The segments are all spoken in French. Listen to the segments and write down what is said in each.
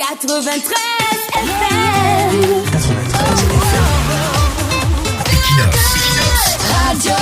93 FM. 93 Equinox Radio.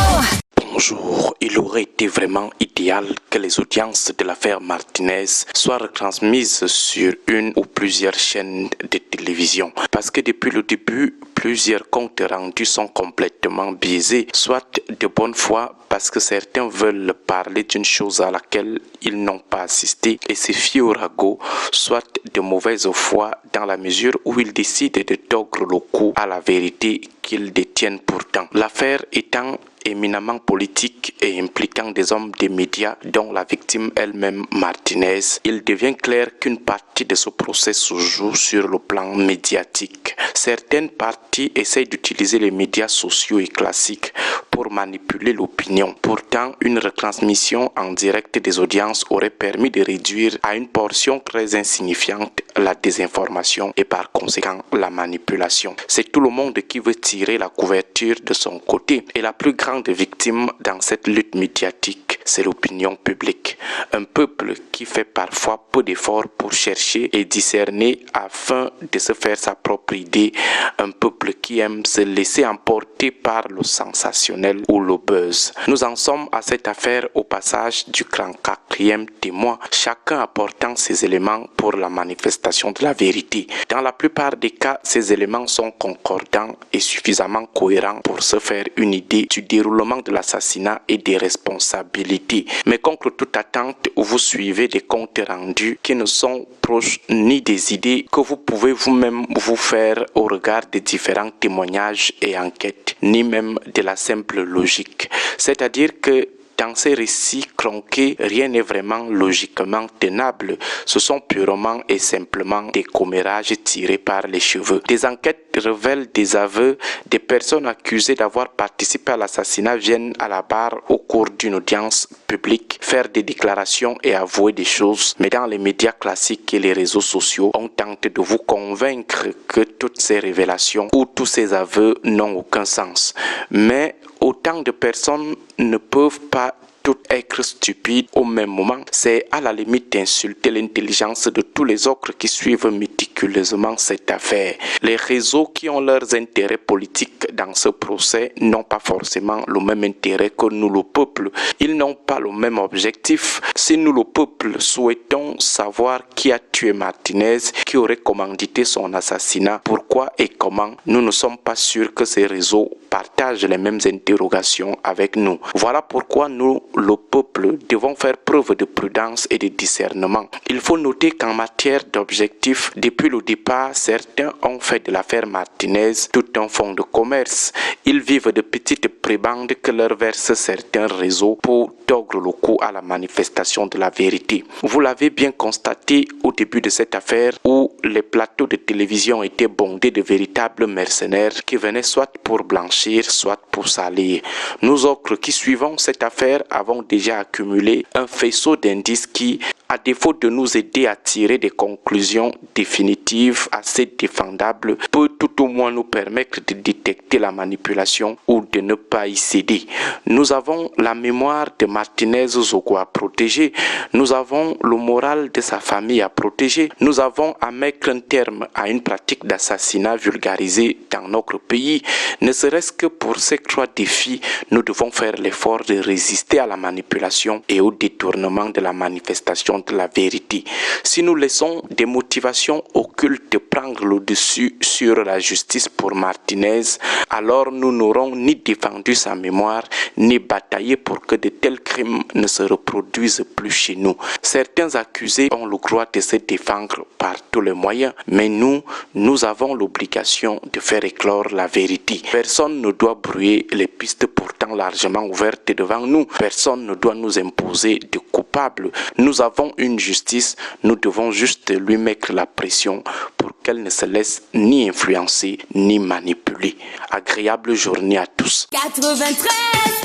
Bonjour, il aurait été vraiment idéal que les audiences de l'affaire Martinez soient retransmises sur une ou plusieurs chaînes de télévision. Parce que depuis le début, plusieurs comptes rendus sont complètement biaisés, soit de bonne foi parce que certains veulent parler d'une chose à laquelle ils n'ont pas assisté et se fient au ragot, soit de mauvaise foi dans la mesure où ils décident de tordre le cou à la vérité qu'ils détiennent pourtant. L'affaire étant éminemment politique et impliquant des hommes des médias dont la victime elle-même Martinez, il devient clair qu'une partie de ce procès se joue sur le plan médiatique. Certaines parties essayent d'utiliser les médias sociaux et classiques pour manipuler l'opinion. Pourtant, une retransmission en direct des audiences aurait permis de réduire à une portion très insignifiante la désinformation et par conséquent la manipulation. C'est tout le monde qui veut tirer la couverture de son côté et la plus grande victime dans cette lutte médiatique, c'est l'opinion publique. Un peuple qui fait parfois peu d'efforts pour chercher et discerner afin de se faire sa propre idée. Un peuple qui aime se laisser emporter par le sensationnel ou le buzz. Nous en sommes à cette affaire au passage du 44e témoin, chacun apportant ses éléments pour la manifestation de la vérité. Dans la plupart des cas, ces éléments sont concordants et suffisamment cohérents pour se faire une idée du déroulement de l'assassinat et des responsabilités. Mais contre toute attente, vous suivez des comptes rendus qui ne sont proches ni des idées que vous pouvez vous-même vous faire au regard des différents témoignages et enquêtes, ni même de la simple logique. C'est-à-dire que dans ces récits tronqués, rien n'est vraiment logiquement tenable. Ce sont purement et simplement des commérages tirés par les cheveux. Des enquêtes révèlent des aveux. Des personnes accusées d'avoir participé à l'assassinat viennent à la barre au cours d'une audience publique faire des déclarations et avouer des choses. Mais dans les médias classiques et les réseaux sociaux, on tente de vous convaincre que toutes ces révélations ou tous ces aveux n'ont aucun sens. Mais autant de personnes ne peuvent pas toutes être stupides au même moment. C'est à la limite d'insulter l'intelligence de tous les autres qui suivent méticuleusement cette affaire. Les réseaux qui ont leurs intérêts politiques dans ce procès n'ont pas forcément le même intérêt que nous le peuple. Ils n'ont pas le même objectif. Si nous le peuple souhaitons savoir qui a tué Martinez, qui aurait commandité son assassinat, pourquoi et comment, nous ne sommes pas sûrs que ces réseaux partagent les mêmes interrogations avec nous. Voilà pourquoi nous, le peuple, devons faire preuve de prudence et de discernement. Il faut noter qu'en matière d'objectifs, depuis le départ, certains ont fait de l'affaire Martinez tout un fonds de commerce. Ils vivent de petites prébendes que leur versent certains réseaux pour tordre le cou à la manifestation de la vérité. Vous l'avez bien constaté au début de cette affaire où les plateaux de télévision étaient bondés de véritables mercenaires qui venaient soit pour blanchir, soit pour salir. Nous autres qui suivons cette affaire avons déjà accumulé un faisceau d'indices qui, à défaut de nous aider à tirer des conclusions définitives assez défendables, peut tout au moins nous permettre de détecter la manipulation ou de ne pas y céder. Nous avons la mémoire de Martinez Zogo à protéger, nous avons le moral de sa famille à protéger, nous avons à mettre un terme à une pratique d'assassinat vulgarisée dans notre pays. Ne serait-ce que pour ces trois défis, nous devons faire l'effort de résister à la manipulation et au détournement de la manifestation de la vérité. Si nous laissons des motivations occultes prendre le dessus sur la justice pour Martinez, alors nous n'aurons ni défendu sa mémoire, ni bataillé pour que de tels crimes ne se reproduisent plus chez nous. Certains accusés ont le droit de se défendre par tous les moyens, mais nous avons l'obligation de faire éclore la vérité. Personne ne doit brouiller les pistes pourtant largement ouvertes devant nous. Personne ne doit nous imposer de coupables. Nous avons une justice, nous devons juste lui mettre la pression pour qu'elle ne se laisse ni influencer ni manipuler. Agréable journée à tous. 93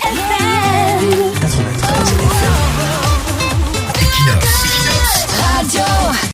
FM. 93 Equinox Radio.